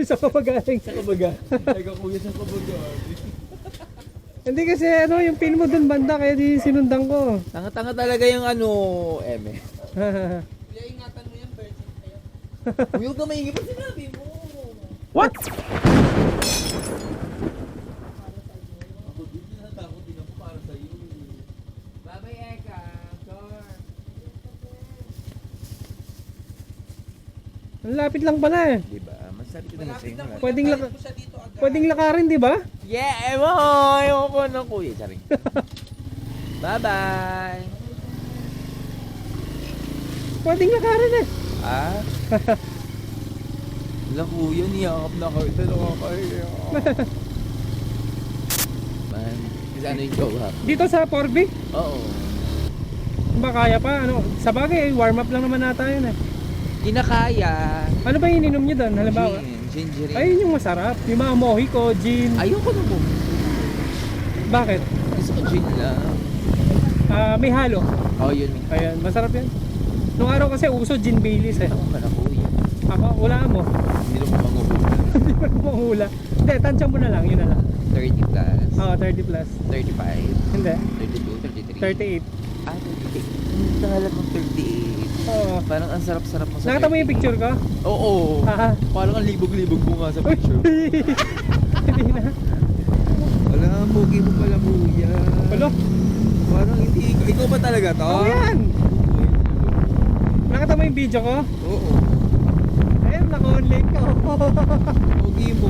Sa kabagaling. Sa kabaga. Ikaw kuya sa kabaga. Hindi kasi ano, yung pin mo dun banda, kaya di sinundan ko. Tanga-tanga talaga yung ano, Eme. Kuya, ingatan mo yan, virgin kayo. Huwag ka maingay pa sinabi mo. What? Ako din natakot din ako para sa'yo. Bye-bye, Eka. Char. Ang lapit lang pala eh. Diba? Masabi ko na sa'yo. Pwedeng Kaya ko siya dito agad. Pwedeng lakarin, di ba? Yeah, mo! Ayoko na kuya. Saring. Bye-bye! Pwedeng lakarin eh. Ah? Wala kuya, niyakap na kayo. Talaga kayo. Man, kasi ano yung joke ha? Dito sa 4B, Oo. ba kaya pa? Ano, sa bagay, warm up lang naman nata yun eh. Kinakaya. Ano ba yung ininom nyo doon? Halimbawa? Ginger. Ayun yung masarap. Yung mga mojito, gin. Ayoko na mo. Bakit? Gusto ko gin lang. May halo. Oh, yun. Ayan, masarap yan. Nung araw kasi uso gin Baileys eh. Ako ka na kuya. Ako, wala mo. Hindi naman manguhula. Hindi mo mahula. Hindi, tansya mo na lang, yun na lang. 30 plus. Oo, 30 plus. 35. Hindi, 32, 33. 38. Ah, 38. Nakalat ng 38. Oo. Parang ang sarap-sarap mo sa Nakita mo yung picture ko? Oo. Haha. Parang ang libog-libog mo nga sa picture. Hindi na. Wala, pogi mo pala kuya. Walo? Parang hindi. Ikaw ba talaga to? Oo yan. Nakita mo yung video ko? Oo. Ayun, naka-online ko. Pogi mo.